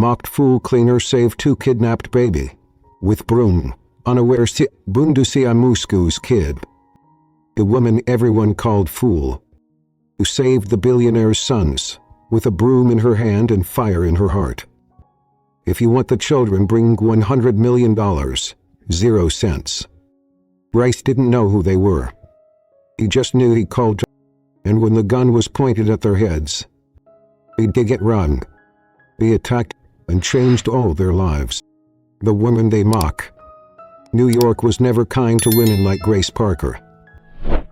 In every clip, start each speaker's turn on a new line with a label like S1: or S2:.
S1: Mocked fool cleaner saved 2 kidnapped baby. With Broom, unaware si bundusi amusku's kid. A woman everyone called fool. Who saved the billionaire's sons, with a broom in her hand and fire in her heart. If you want the children, bring $100 million. 0 cents. Bryce didn't know who they were. He just knew he called, and when the gun was pointed at their heads, he'd get run. Be attacked, and changed all their lives. The woman they mock. New York was never kind to women like Grace Parker.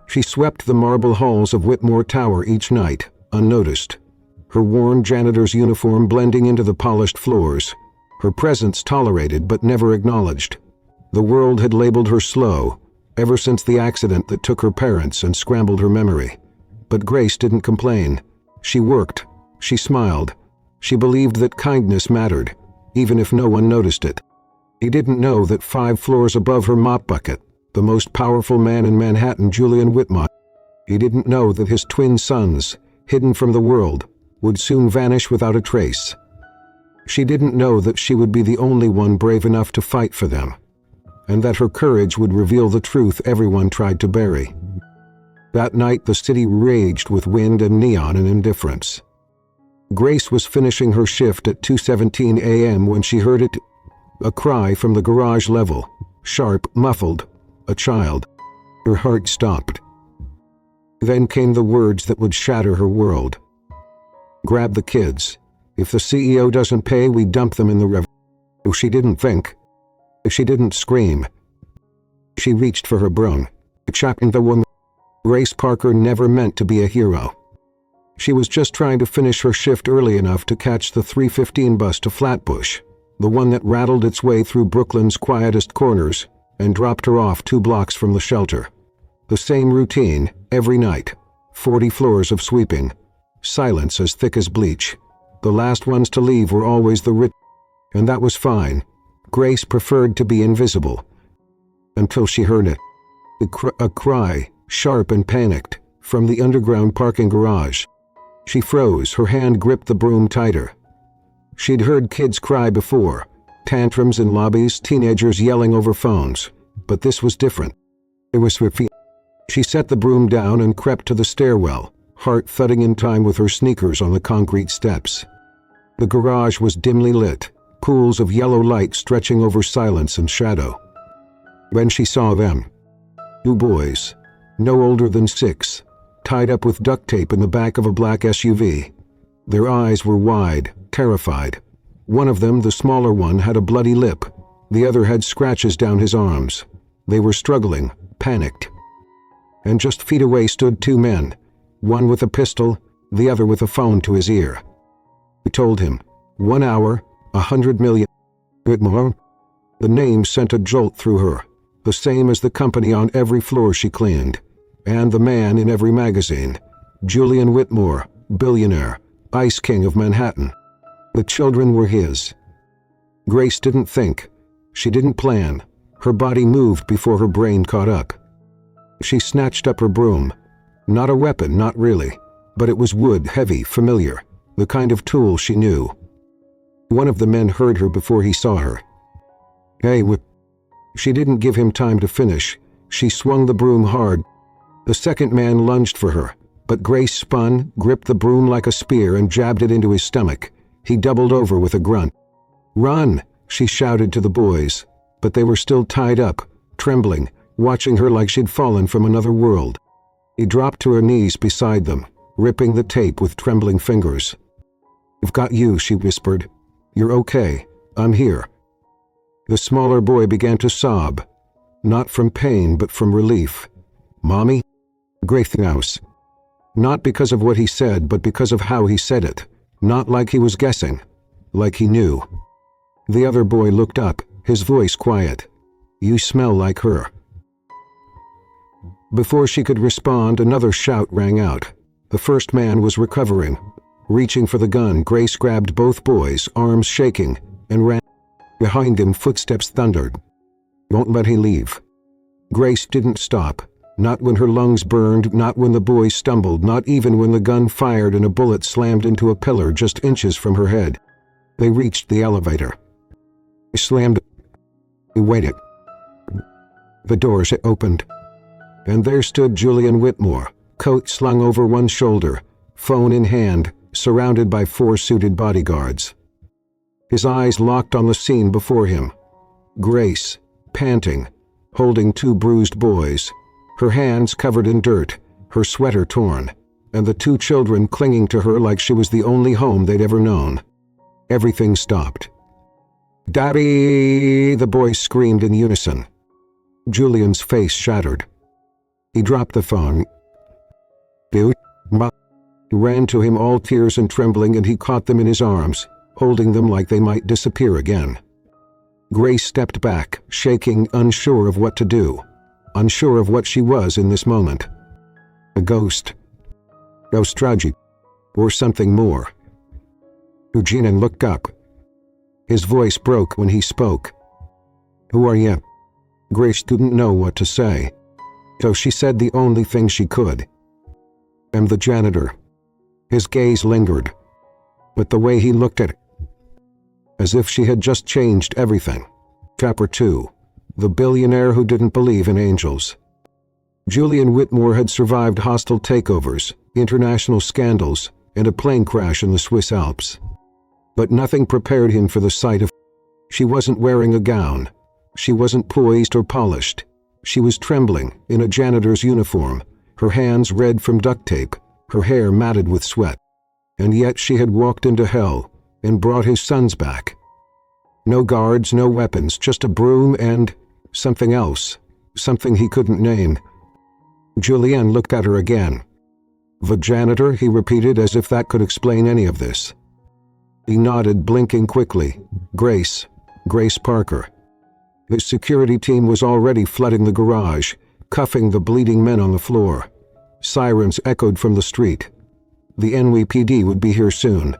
S1: She swept the marble halls of Whitmore Tower each night, unnoticed. Her worn janitor's uniform blending into the polished floors. Her presence tolerated but never acknowledged. The world had labeled her slow, ever since the accident that took her parents and scrambled her memory. But Grace didn't complain. She worked. She smiled. She believed that kindness mattered, even if no one noticed it. He didn't know that 5 floors above her mop bucket, the most powerful man in Manhattan, Julian Whitmore. He didn't know that his twin sons, hidden from the world, would soon vanish without a trace. She didn't know that she would be the only one brave enough to fight for them, and that her courage would reveal the truth everyone tried to bury. That night the city raged with wind and neon and indifference. Grace was finishing her shift at 2:17 a.m. when she heard it, a cry from the garage level, sharp, muffled, a child. Her heart stopped. Then came the words that would shatter her world. Grab the kids. If the CEO doesn't pay, we dump them in the river. She didn't think. She didn't scream. She reached for her broom, chopping the woman. Grace Parker never meant to be a hero. She was just trying to finish her shift early enough to catch the 3:15 bus to Flatbush, the one that rattled its way through Brooklyn's quietest corners and dropped her off 2 blocks from the shelter. The same routine, every night. 40 floors of sweeping. Silence as thick as bleach. The last ones to leave were always the rich, and that was fine. Grace preferred to be invisible. Until she heard it. A cry, sharp and panicked, from the underground parking garage. She froze, her hand gripped the broom tighter. She'd heard kids cry before, tantrums in lobbies, teenagers yelling over phones, but this was different. It was Sophie. She set the broom down and crept to the stairwell, heart thudding in time with her sneakers on the concrete steps. The garage was dimly lit, pools of yellow light stretching over silence and shadow. When she saw them, 2 boys, no older than 6, tied up with duct tape in the back of a black SUV. Their eyes were wide, terrified. One of them, the smaller one, had a bloody lip. The other had scratches down his arms. They were struggling, panicked. And just feet away stood 2 men, one with a pistol, the other with a phone to his ear. He told him, 1 hour, 100 million. Whitmore? The name sent a jolt through her, the same as the company on every floor she cleaned, and the man in every magazine. Julian Whitmore, billionaire, Ice King of Manhattan. The children were his. Grace didn't think. She didn't plan. Her body moved before her brain caught up. She snatched up her broom. Not a weapon, not really, but it was wood, heavy, familiar, the kind of tool she knew. One of the men heard her before he saw her. Hey, She didn't give him time to finish. She swung the broom hard. The second man lunged for her, but Grace spun, gripped the broom like a spear and jabbed it into his stomach. He doubled over with a grunt. Run, she shouted to the boys, but they were still tied up, trembling, watching her like she'd fallen from another world. He dropped to her knees beside them, ripping the tape with trembling fingers. I've got you, she whispered. You're okay. I'm here. The smaller boy began to sob, not from pain but from relief. Mommy? Grace. Not because of what he said, but because of how he said it. Not like he was guessing, like he knew. The other boy looked up, his voice quiet. You smell like her. Before she could respond, another shout rang out. The first man was recovering. Reaching for the gun, Grace grabbed both boys, arms shaking, and ran. Behind him, footsteps thundered. Won't let him leave. Grace didn't stop. Not when her lungs burned, not when the boys stumbled, not even when the gun fired and a bullet slammed into a pillar just inches from her head. They reached the elevator. He slammed it. He waited. The doors opened, and there stood Julian Whitmore, coat slung over one shoulder, phone in hand, surrounded by 4 suited bodyguards. His eyes locked on the scene before him. Grace, panting, holding 2 bruised boys, her hands covered in dirt, her sweater torn, and the 2 children clinging to her like she was the only home they'd ever known. Everything stopped. "Daddy!" the boys screamed in unison. Julian's face shattered. He dropped the phone. "Dude, Ma." He ran to him, all tears and trembling, and he caught them in his arms, holding them like they might disappear again. Grace stepped back, shaking, unsure of what to do, unsure of what she was in this moment. A ghost. Tragic. Or something more. Eugene looked up. His voice broke when he spoke. "Who are you?" Grace didn't know what to say, so she said the only thing she could. "I'm the janitor." His gaze lingered, but the way he looked at it, as if she had just changed everything. Chapter 2. The Billionaire Who Didn't Believe in Angels. Julian Whitmore had survived hostile takeovers, international scandals, and a plane crash in the Swiss Alps. But nothing prepared him for the sight of. She wasn't wearing a gown. She wasn't poised or polished. She was trembling, in a janitor's uniform, her hands red from duct tape, her hair matted with sweat. And yet she had walked into hell, and brought his sons back. No guards, no weapons, just a broom and something else, something he couldn't name. Julian looked at her again. "The janitor," he repeated, as if that could explain any of this. He nodded, blinking quickly. Grace Parker. His security team was already flooding the garage, cuffing the bleeding men on the floor. Sirens echoed from the street. The NYPD would be here soon.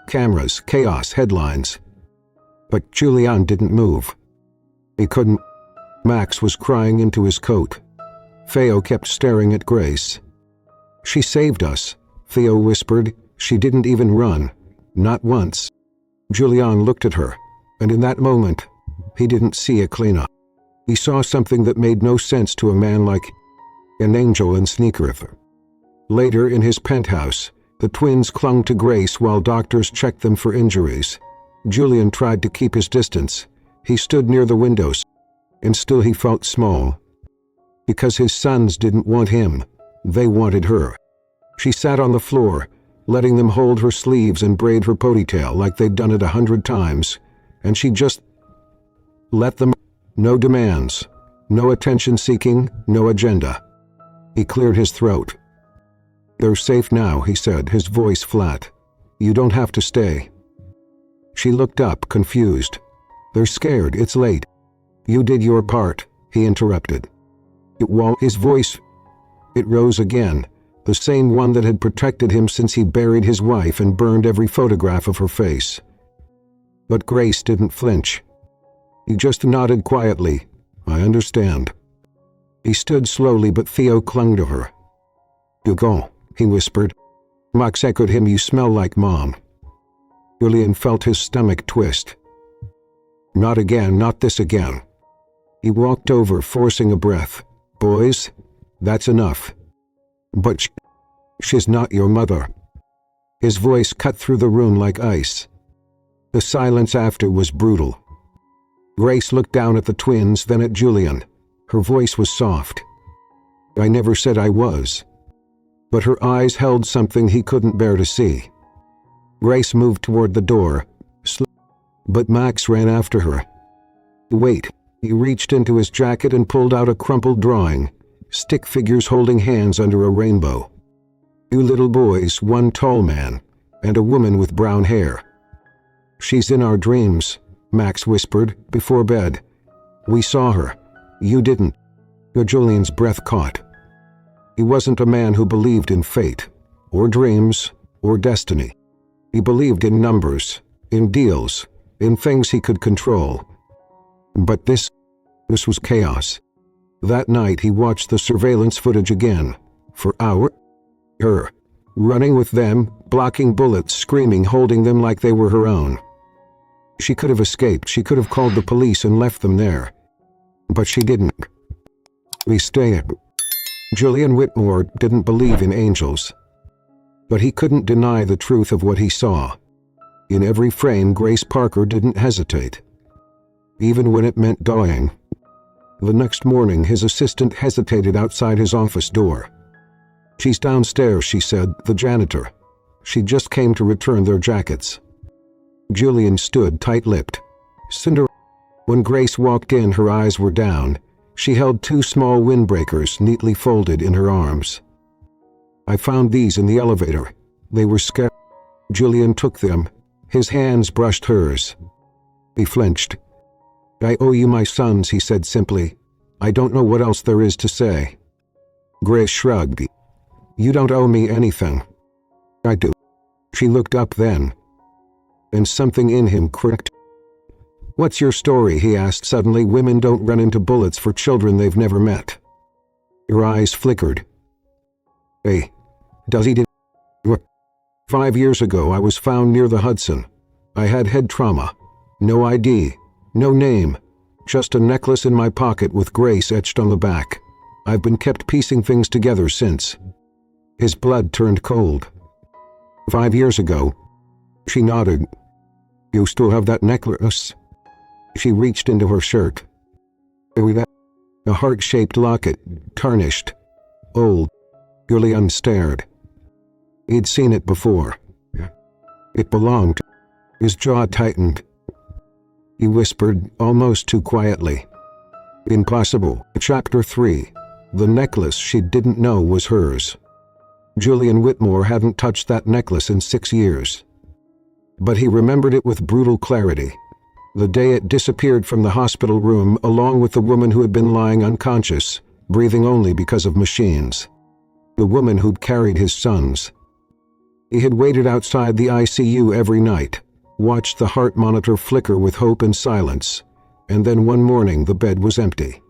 S1: Cameras, chaos, headlines. But Julian didn't move. He couldn't. Max was crying into his coat. Theo kept staring at Grace. "She saved us," Theo whispered. "She didn't even run. Not once." Julian looked at her, and in that moment, he didn't see a cleanup. He saw something that made no sense to a man like an angel in sneakers. Later, in his penthouse, the twins clung to Grace while doctors checked them for injuries. Julian tried to keep his distance. He stood near the windows, and still he felt small. Because his sons didn't want him, they wanted her. She sat on the floor, letting them hold her sleeves and braid her ponytail like they'd done it 100 times, and she just let them. No demands, no attention-seeking, no agenda. He cleared his throat. "They're safe now," he said, his voice flat. "You don't have to stay." She looked up, confused. "They're scared, it's late." "You did your part," he interrupted. His voice, it rose again, the same one that had protected him since he buried his wife and burned every photograph of her face. But Grace didn't flinch. He just nodded quietly. "I understand." He stood slowly, but Theo clung to her. "You go," he whispered. Max echoed him. "You smell like Mom." Julian felt his stomach twist. "Not again, not this again." He walked over, forcing a breath. "Boys, that's enough." "But she's not your mother." His voice cut through the room like ice. The silence after was brutal. Grace looked down at the twins, then at Julian. Her voice was soft. "I never said I was." But her eyes held something he couldn't bear to see. Grace moved toward the door, but Max ran after her. "Wait." He reached into his jacket and pulled out a crumpled drawing, stick figures holding hands under a rainbow. 2 little boys, 1 tall man, and a woman with brown hair. "She's in our dreams," Max whispered, "before bed. We saw her. You didn't." Julian's breath caught. He wasn't a man who believed in fate, or dreams, or destiny. He believed in numbers, in deals, in things he could control. But this was chaos. That night he watched the surveillance footage again, for hours. Her, running with them, blocking bullets, screaming, holding them like they were her own. She could have escaped. She could have called the police and left them there. But she didn't. We stayed. Julian Whitmore didn't believe in angels. But he couldn't deny the truth of what he saw. In every frame, Grace Parker didn't hesitate. Even when it meant dying. The next morning, his assistant hesitated outside his office door. "She's downstairs," she said, "the janitor. She just came to return their jackets." Julian stood tight-lipped. When Grace walked in, her eyes were down. She held 2 small windbreakers neatly folded in her arms. "I found these in the elevator. They were scared." Julian took them. His hands brushed hers. He flinched. "I owe you my sons," he said simply. "I don't know what else there is to say." Grace shrugged. "You don't owe me anything." "I do." She looked up then. And something in him cricked. "What's your story?" he asked suddenly. "Women don't run into bullets for children they've never met." Her eyes flickered. "Hey, does he? 5 years ago I was found near the Hudson. I had head trauma. No ID. No name. Just a necklace in my pocket with Grace etched on the back. I've been kept piecing things together since." His blood turned cold. 5 years ago. She nodded. "You still have that necklace?" She reached into her shirt. A heart-shaped locket, tarnished, old. Julian stared. He'd seen it before. It belonged. His jaw tightened. He whispered, almost too quietly. "Impossible." Chapter 3. The necklace she didn't know was hers. Julian Whitmore hadn't touched that necklace in 6 years. But he remembered it with brutal clarity. The day it disappeared from the hospital room, along with the woman who had been lying unconscious, breathing only because of machines. The woman who'd carried his sons. He had waited outside the ICU every night, watched the heart monitor flicker with hope and silence, and then one morning the bed was empty.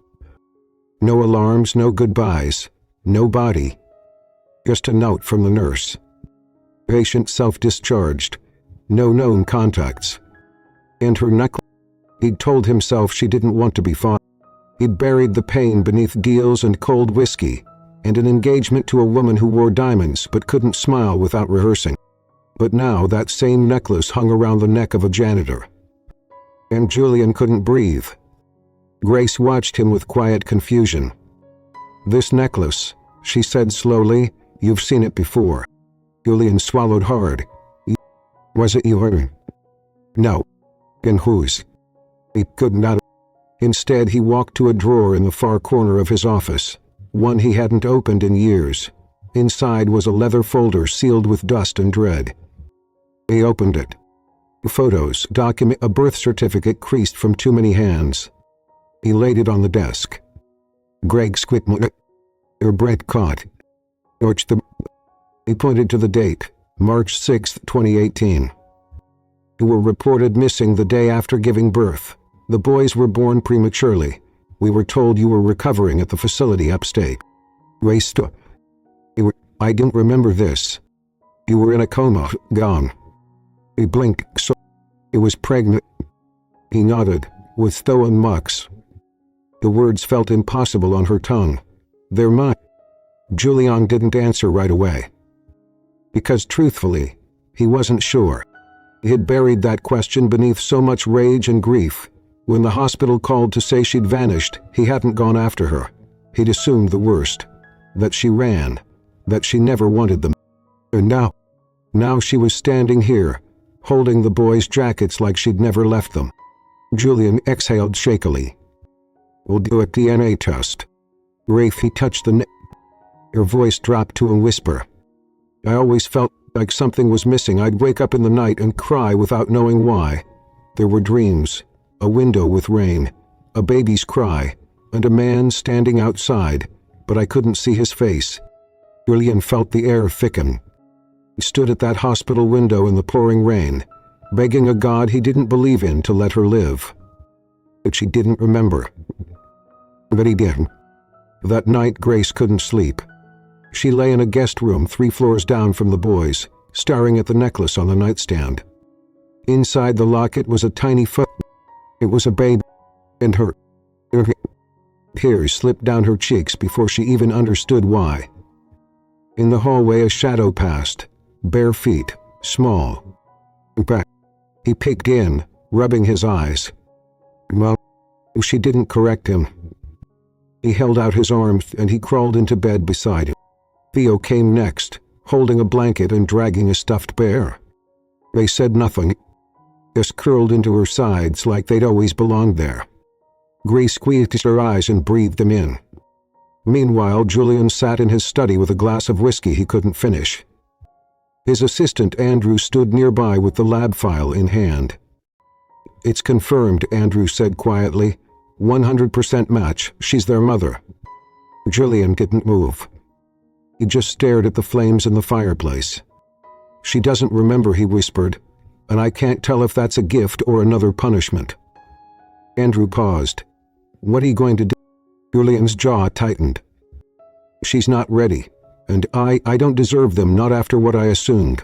S1: No alarms, no goodbyes, no body. Just a note from the nurse. Patient self-discharged. No known contacts. And her necklace. He'd told himself she didn't want to be fought. He'd buried the pain beneath deals and cold whiskey, and an engagement to a woman who wore diamonds but couldn't smile without rehearsing. But now that same necklace hung around the neck of a janitor. And Julian couldn't breathe. Grace watched him with quiet confusion. "This necklace," she said slowly, "you've seen it before." Julian swallowed hard. "Was it yours?" "No." "And whose?" He could not. Instead, he walked to a drawer in the far corner of his office, one he hadn't opened in years. Inside was a leather folder sealed with dust and dread. He opened it. Photos, a birth certificate creased from too many hands. He laid it on the desk. Greg Squitmore. Her breath caught. He pointed to the date, March 6, 2018. You were reported missing the day after giving birth. The boys were born prematurely. We were told you were recovering at the facility upstate. I didn't remember this. You were in a coma, gone. He blinked, so he was pregnant. He nodded, with Thoan Mux. The words felt impossible on her tongue. They're mine. Julian didn't answer right away. Because truthfully, he wasn't sure. He had buried that question beneath so much rage and grief. When the hospital called to say she'd vanished, he hadn't gone after her. He'd assumed the worst. That she ran. That she never wanted them. And now she was standing here, holding the boys' jackets like she'd never left them. Julian exhaled shakily. "We'll do a DNA test." Rafe, he touched the Her voice dropped to a whisper. "I always felt like something was missing. I'd wake up in the night and cry without knowing why. There were dreams, a window with rain, a baby's cry, and a man standing outside, but I couldn't see his face." Julian felt the air thicken. He stood at that hospital window in the pouring rain, begging a God he didn't believe in to let her live. But she didn't remember. But he did. That night Grace couldn't sleep. She lay in a guest room 3 floors down from the boys, staring at the necklace on the nightstand. Inside the locket was a tiny foot. It was a baby, and her hair slipped down her cheeks before she even understood why. In the hallway a shadow passed, bare feet, small. Back. He peeked in, rubbing his eyes. Well, she didn't correct him. He held out his arms and he crawled into bed beside him. Theo came next, holding a blanket and dragging a stuffed bear. They said nothing, just curled into her sides like they'd always belonged there. Grace squeezed her eyes and breathed them in. Meanwhile, Julian sat in his study with a glass of whiskey he couldn't finish. His assistant Andrew stood nearby with the lab file in hand. "It's confirmed," Andrew said quietly. 100% match, she's their mother. Julian didn't move. He just stared at the flames in the fireplace. "She doesn't remember," he whispered, "and I can't tell if that's a gift or another punishment." Andrew paused. "What are you going to do?" Julian's jaw tightened. "She's not ready, and I don't deserve them, not after what I assumed,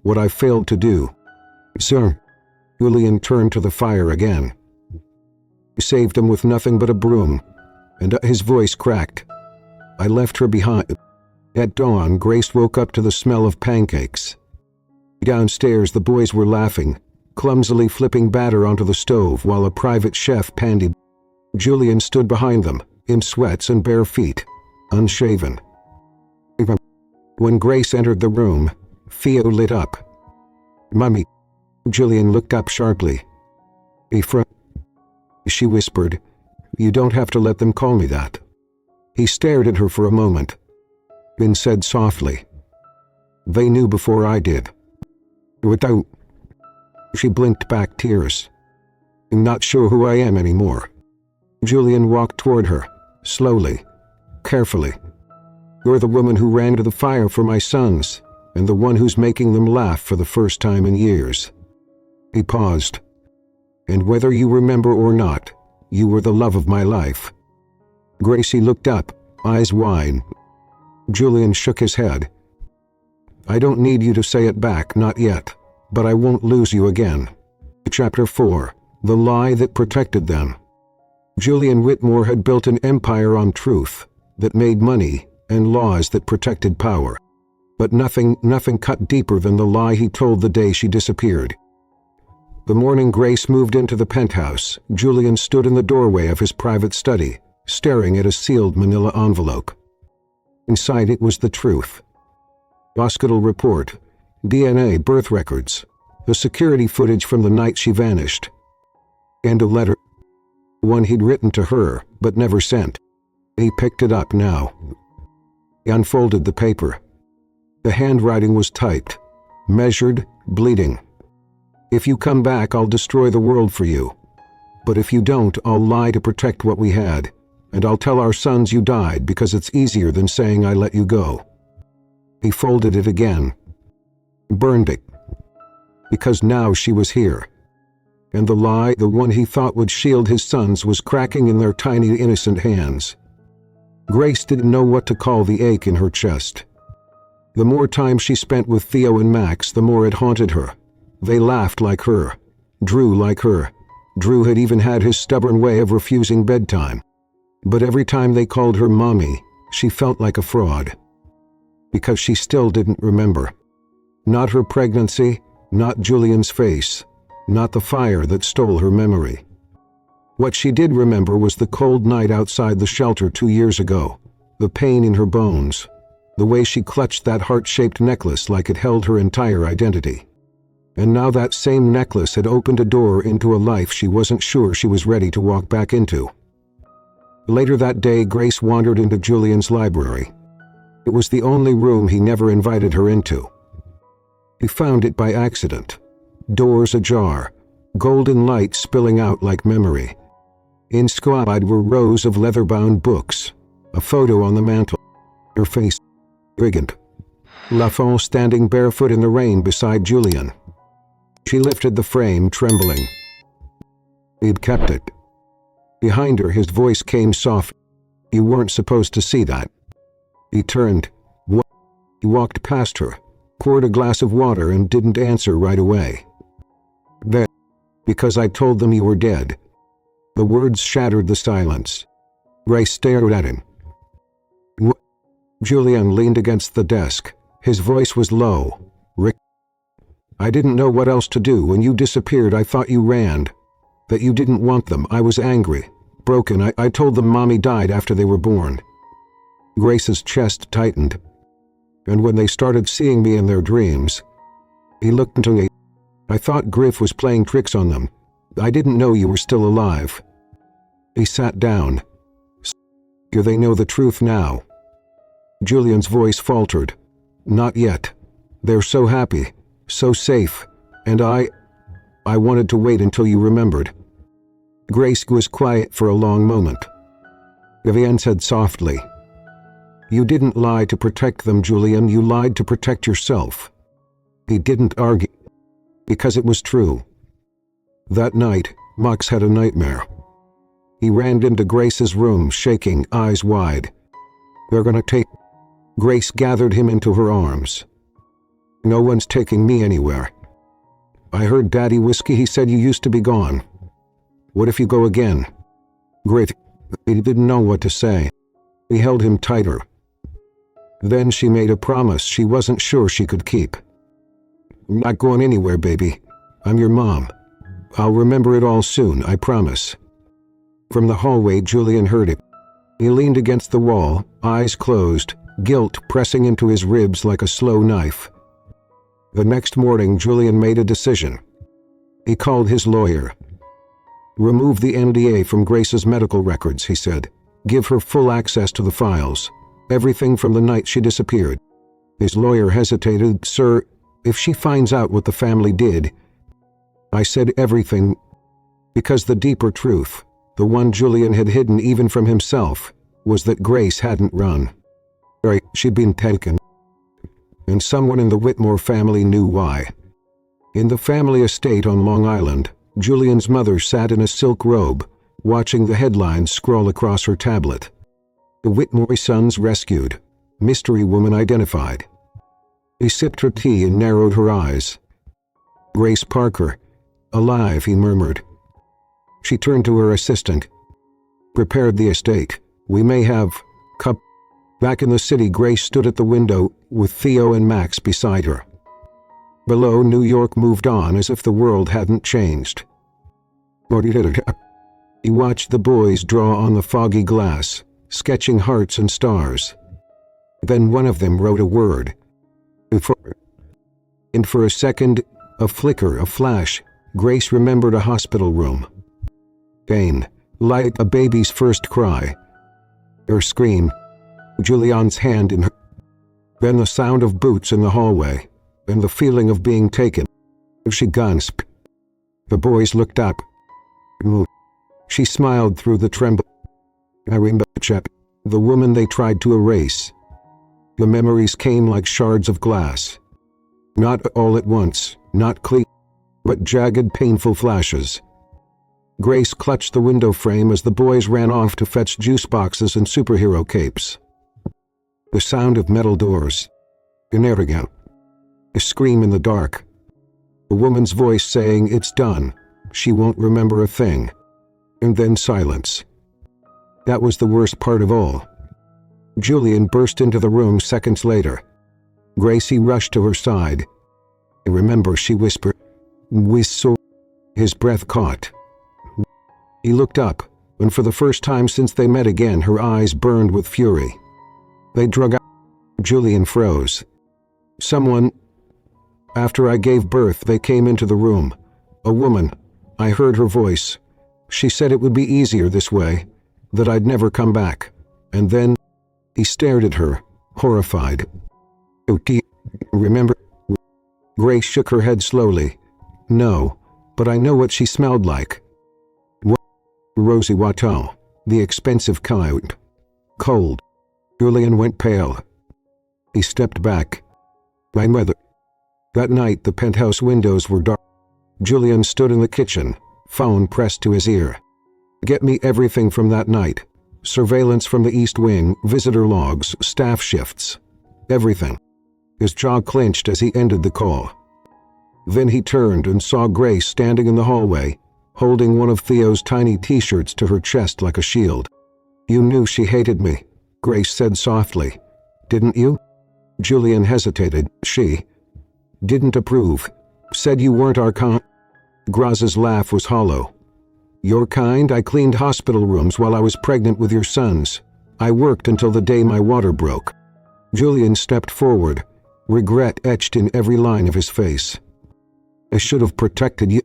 S1: what I failed to do." "Sir." Julian turned to the fire again. "You saved them with nothing but a broom," and his voice cracked. "I left her behind." At dawn, Grace woke up to the smell of pancakes. Downstairs, the boys were laughing, clumsily flipping batter onto the stove while a private chef pandied. Julian stood behind them, in sweats and bare feet, unshaven. When Grace entered the room, Theo lit up. "Mummy." Julian looked up sharply. She whispered, "You don't have to let them call me that." He stared at her for a moment, then said softly, "They knew before I did." "Without..." She blinked back tears. "I'm not sure who I am anymore." Julian walked toward her, slowly, carefully. "You're the woman who ran to the fire for my sons, and the one who's making them laugh for the first time in years." He paused. "And whether you remember or not, you were the love of my life." Gracie looked up, eyes wide. Julian shook his head. "I don't need you to say it back, not yet, but I won't lose you again." Chapter 4. The Lie That Protected Them. Julian Whitmore had built an empire on truth that made money and laws that protected power. But nothing cut deeper than the lie he told the day she disappeared. The morning Grace moved into the penthouse, Julian stood in the doorway of his private study, staring at a sealed manila envelope. Inside it was the truth. Hospital report, DNA birth records, the security footage from the night she vanished, and a letter. One he'd written to her, but never sent. He picked it up now. He unfolded the paper. The handwriting was typed, measured, bleeding. "If you come back, I'll destroy the world for you. But if you don't, I'll lie to protect what we had, and I'll tell our sons you died because it's easier than saying I let you go." He folded it again, burned it, because now she was here. And the lie, the one he thought would shield his sons, was cracking in their tiny, innocent hands. Grace didn't know what to call the ache in her chest. The more time she spent with Theo and Max, the more it haunted her. They laughed like her, drew like her. Drew had even had his stubborn way of refusing bedtime. But every time they called her Mommy, she felt like a fraud. Because she still didn't remember. Not her pregnancy, not Julian's face, not the fire that stole her memory. What she did remember was the cold night outside the shelter 2 years ago, the pain in her bones, the way she clutched that heart-shaped necklace like it held her entire identity. And now that same necklace had opened a door into a life she wasn't sure she was ready to walk back into. Later that day, Grace wandered into Julian's library. It was the only room he never invited her into. He found it by accident. Doors ajar, golden light spilling out like memory. Inscribed were rows of leather-bound books, a photo on the mantel, her face brigand. Lafont standing barefoot in the rain beside Julian. She lifted the frame, trembling. He'd kept it. Behind her, his voice came soft. "You weren't supposed to see that." He turned. He walked past her, poured a glass of water, and didn't answer right away. Then, because I told them you were dead. The words shattered the silence. Grace stared at him. What? Julian leaned against the desk. His voice was low. Rick, I didn't know what else to do. When you disappeared, I thought you ran. That you didn't want them. I was angry. Broken. I told them Mommy died after they were born. Grace's chest tightened. And when they started seeing me in their dreams, he looked into me. I thought Griff was playing tricks on them. I didn't know you were still alive. He sat down. Do they know the truth now? Julian's voice faltered. Not yet. They're so happy, so safe, and I wanted to wait until you remembered. Grace was quiet for a long moment. Vivienne said softly, You didn't lie to protect them, Julian. You lied to protect yourself. He didn't argue, because it was true. That night, Max had a nightmare. He ran into Grace's room, shaking, eyes wide. They're gonna take... Grace gathered him into her arms. No one's taking me anywhere. I heard Daddy Whiskey. He said you used to be gone. What if you go again? Great. He didn't know what to say. He held him tighter. Then she made a promise she wasn't sure she could keep. I'm not going anywhere, baby. I'm your mom. I'll remember it all soon, I promise. From the hallway, Julian heard it. He leaned against the wall, eyes closed, guilt pressing into his ribs like a slow knife. The next morning, Julian made a decision. He called his lawyer. Remove the NDA from Grace's medical records, he said. Give her full access to the files. Everything from the night she disappeared. His lawyer hesitated. Sir, if she finds out what the family did... I said everything, because the deeper truth, the one Julian had hidden even from himself, was that Grace hadn't run. Right, she'd been taken. And someone in the Whitmore family knew why. In the family estate on Long Island, Julian's mother sat in a silk robe, watching the headlines scroll across her tablet. The Whitmore sons rescued. Mystery woman identified. He sipped her tea and narrowed her eyes. Grace Parker. Alive, he murmured. She turned to her assistant. Prepared the estate. We may have... Cup. Back in the city, Grace stood at the window, with Theo and Max beside her. Below, New York moved on as if the world hadn't changed. He watched the boys draw on the foggy glass, sketching hearts and stars. Then one of them wrote a word. And for a second, a flicker, a flash, Grace remembered a hospital room. Pain, like a baby's first cry. Her scream, Julian's hand in her. Then the sound of boots in the hallway, and the feeling of being taken. She gasped. The boys looked up. She smiled through the tremble. I remember the woman they tried to erase. The memories came like shards of glass. Not all at once, not clean, but jagged, painful flashes. Grace clutched the window frame as the boys ran off to fetch juice boxes and superhero capes. The sound of metal doors. Again. A scream in the dark. A woman's voice saying, "It's done. She won't remember a thing." And then silence. That was the worst part of all. Julian burst into the room seconds later. Gracie rushed to her side. "I remember," she whispered. "Whistle." His breath caught. He looked up, and for the first time since they met again, her eyes burned with fury. They drug out. Julian froze. "Someone... After I gave birth, they came into the room. A woman. I heard her voice. She said it would be easier this way, that I'd never come back. And then..." He stared at her, horrified. "Oh, do you remember?" Grace shook her head slowly. "No, but I know what she smelled like." "What?" "Rosy Watteau, the expensive kind. Cold." Julian went pale. He stepped back. "My mother..." That night the penthouse windows were dark. Julian stood in the kitchen, phone pressed to his ear. "Get me everything from that night. Surveillance from the East Wing, visitor logs, staff shifts. Everything." His jaw clenched as he ended the call. Then he turned and saw Grace standing in the hallway, holding one of Theo's tiny t-shirts to her chest like a shield. "You knew she hated me," Grace said softly. "Didn't you?" Julian hesitated. "She didn't approve. Said you weren't our kind." Graz's laugh was hollow. "Your kind? I cleaned hospital rooms while I was pregnant with your sons. I worked until the day my water broke." Julian stepped forward, regret etched in every line of his face. "I should have protected you."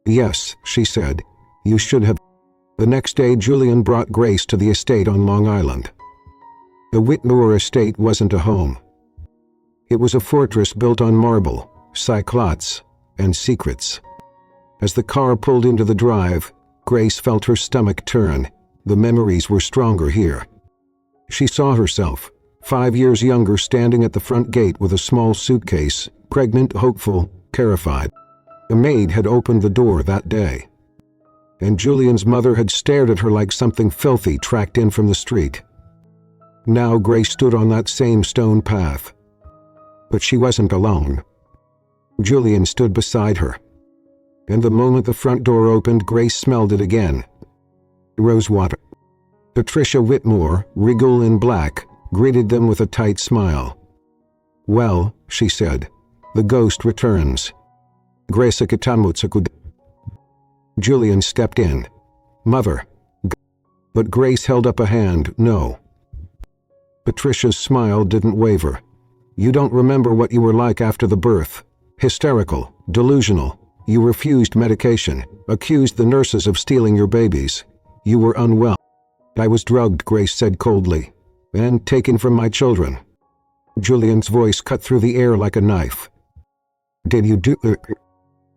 S1: "Yes," she said. "You should have." The next day Julian brought Grace to the estate on Long Island. The Whitmore estate wasn't a home. It was a fortress built on marble, cyclots, and secrets. As the car pulled into the drive, Grace felt her stomach turn. The memories were stronger here. She saw herself, 5 years younger, standing at the front gate with a small suitcase, pregnant, hopeful, terrified. A maid had opened the door that day, and Julian's mother had stared at her like something filthy tracked in from the street. Now Grace stood on that same stone path. But she wasn't alone. Julian stood beside her. And the moment the front door opened, Grace smelled it again. Rosewater. Patricia Whitmore, regal in black, greeted them with a tight smile. "Well," she said, "the ghost returns." Grace Akatamutsakud. Julian stepped in. "Mother." But Grace held up a hand. "No." Patricia's smile didn't waver. "You don't remember what you were like after the birth. Hysterical, delusional. You refused medication, accused the nurses of stealing your babies. You were unwell." "I was drugged," Grace said coldly, "and taken from my children." Julian's voice cut through the air like a knife. "Did you do it?"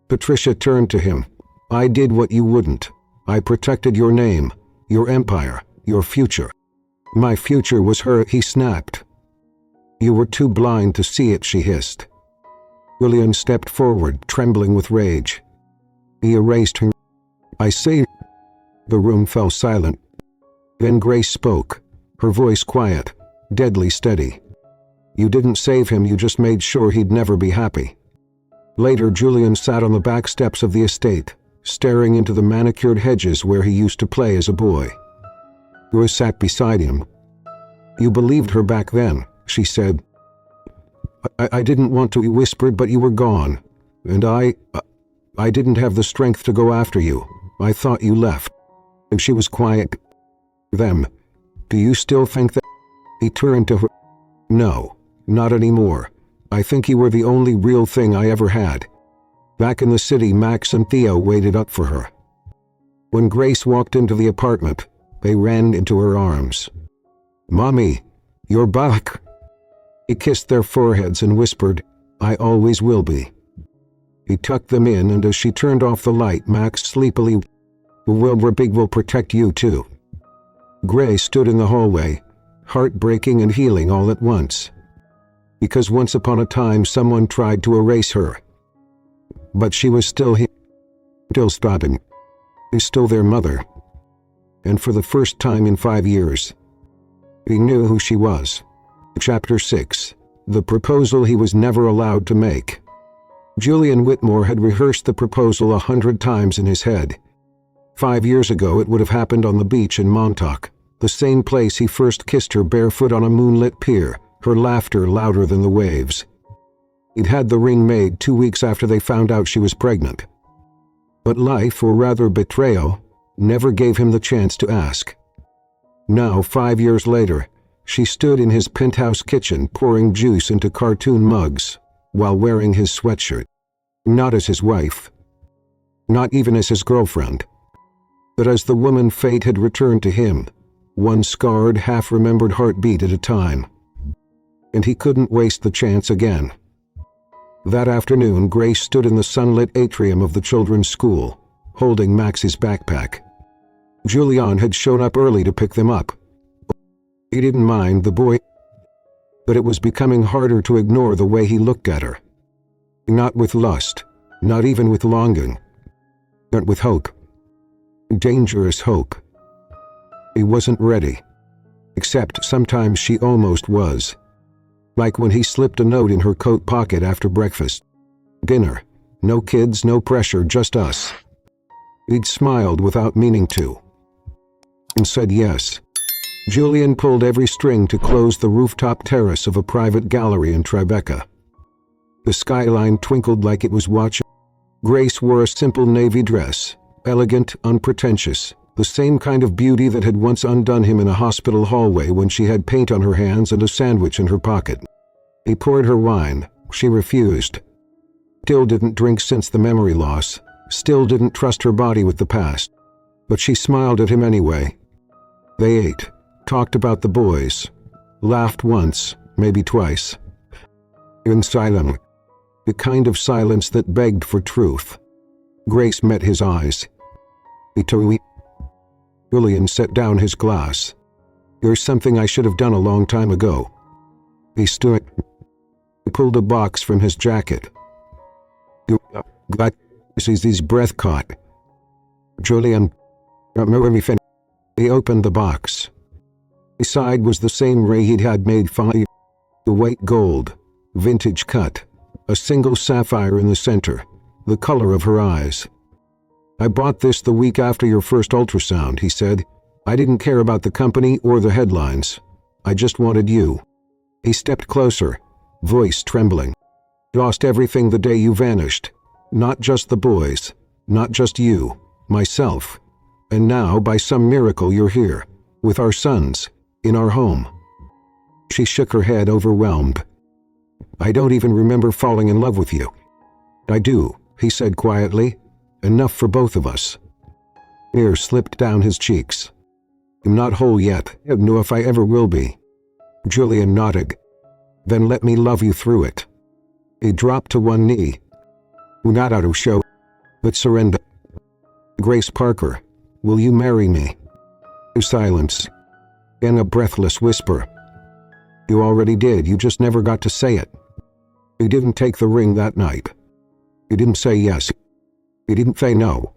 S1: Patricia turned to him. "I did what you wouldn't. I protected your name, your empire, your future." "My future was her," he snapped. "You were too blind to see it," she hissed. Julian stepped forward, trembling with rage. He erased her. "I see." The room fell silent. Then Grace spoke, her voice quiet, deadly steady. "You didn't save him, you just made sure he'd never be happy." Later, Julian sat on the back steps of the estate, staring into the manicured hedges where he used to play as a boy. Grace sat beside him. "You believed her back then," she said. I didn't want to," he whispered, "but you were gone. And I didn't have the strength to go after you. I thought you left." And she was quiet. "Them. Do you still think that?" He turned to her. "No, not anymore. I think you were the only real thing I ever had." Back in the city, Max and Theo waited up for her. When Grace walked into the apartment, they ran into her arms. "Mommy, you're back." He kissed their foreheads and whispered, "I always will be." He tucked them in, and as she turned off the light, Max sleepily, "Well, we're big, will protect you too." Grace stood in the hallway, heartbreaking and healing all at once. Because once upon a time someone tried to erase her. But she was still here, still stopping, still their mother. And for the first time in 5 years, he knew who she was. Chapter 6. The proposal he was never allowed to make. Julian Whitmore had rehearsed the proposal 100 times in his head. 5 years ago it would have happened on the beach in Montauk, the same place he first kissed her barefoot on a moonlit pier, her laughter louder than the waves. He'd had the ring made 2 weeks after they found out she was pregnant. But life, or rather betrayal, never gave him the chance to ask. Now, 5 years later, she stood in his penthouse kitchen pouring juice into cartoon mugs while wearing his sweatshirt. Not as his wife. Not even as his girlfriend. But as the woman fate had returned to him, one scarred, half-remembered heartbeat at a time. And he couldn't waste the chance again. That afternoon, Grace stood in the sunlit atrium of the children's school, holding Max's backpack. Julian had shown up early to pick them up. He didn't mind the boy, but it was becoming harder to ignore the way he looked at her. Not with lust, not even with longing, but with hope. Dangerous hope. He wasn't ready. Except sometimes she almost was. Like when he slipped a note in her coat pocket after breakfast. Dinner. No kids, no pressure, just us. He'd smiled without meaning to, and said yes. Julian pulled every string to close the rooftop terrace of a private gallery in Tribeca. The skyline twinkled like it was watching. Grace wore a simple navy dress, elegant, unpretentious, the same kind of beauty that had once undone him in a hospital hallway when she had paint on her hands and a sandwich in her pocket. He poured her wine. She refused. Still didn't drink since the memory loss, still didn't trust her body with the past. But she smiled at him anyway. They ate, talked about the boys, laughed once, maybe twice. In silence, the kind of silence that begged for truth. Grace met his eyes. Julian set down his glass. Here's something I should have done a long time ago. He stood. He pulled a box from his jacket. His breath caught. Julian, he opened the box. Inside was the same ray he'd had made the white gold, vintage cut, a single sapphire in the center, the color of her eyes. I bought this the week after your first ultrasound, he said. I didn't care about the company or the headlines. I just wanted you. He stepped closer, voice trembling. Lost everything the day you vanished. Not just the boys, not just you, myself. And now, by some miracle, you're here, with our sons, in our home. She shook her head, overwhelmed. I don't even remember falling in love with you. I do, he said quietly. Enough for both of us. Tears slipped down his cheeks. I'm not whole yet. I don't know if I ever will be. Julian nodded. Then let me love you through it. He dropped to one knee. Not out of show, but surrender. Grace Parker, will you marry me? Silence. In a breathless whisper. You already did, you just never got to say it. He didn't take the ring that night. He didn't say yes. He didn't say no.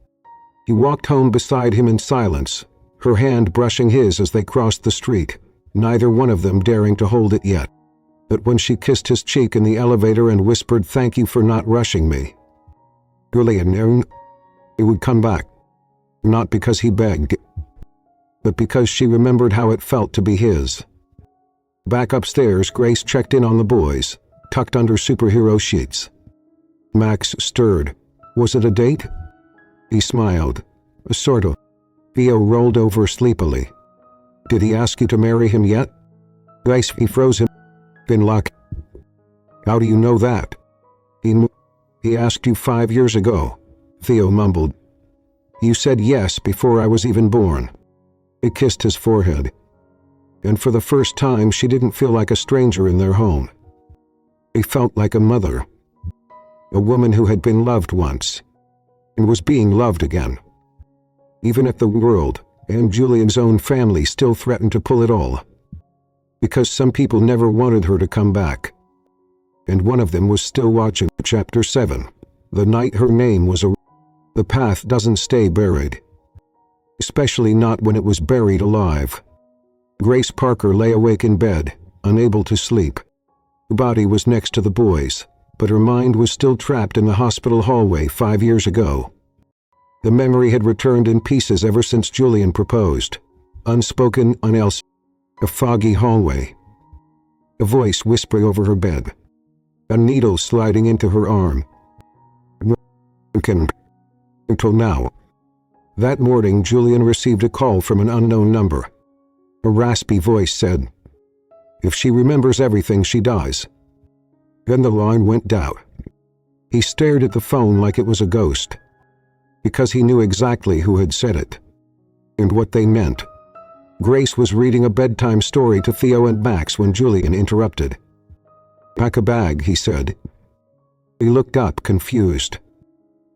S1: He walked home beside him in silence, her hand brushing his as they crossed the street, neither one of them daring to hold it yet. But when she kissed his cheek in the elevator and whispered, "Thank you for not rushing me," Julian knew he would come back, not because he begged, but because she remembered how it felt to be his. Back upstairs, Grace checked in on the boys, tucked under superhero sheets. Max stirred. Was it a date? He smiled. Sort of. Theo rolled over sleepily. Did he ask you to marry him yet? Grace, he froze him. Been luck. How do you know that? He asked you 5 years ago, Theo mumbled. You said yes before I was even born. He kissed his forehead. And for the first time, she didn't feel like a stranger in their home. He felt like a mother. A woman who had been loved once, and was being loved again. Even if the world, and Julian's own family, still threatened to pull it all. Because some people never wanted her to come back. And one of them was still watching. Chapter 7. The night her name was The path doesn't stay buried. Especially not when it was buried alive. Grace Parker lay awake in bed, unable to sleep. Her body was next to the boys, but her mind was still trapped in the hospital hallway 5 years ago. The memory had returned in pieces ever since Julian proposed. Unspoken, unelse. A foggy hallway. A voice whispering over her bed. A needle sliding into her arm. Until now. That morning, Julian received a call from an unknown number. A raspy voice said, "If she remembers everything, she dies." Then the line went down. He stared at the phone like it was a ghost, because he knew exactly who had said it, and what they meant. Grace was reading a bedtime story to Theo and Max when Julian interrupted. "Pack a bag," he said. He looked up, confused.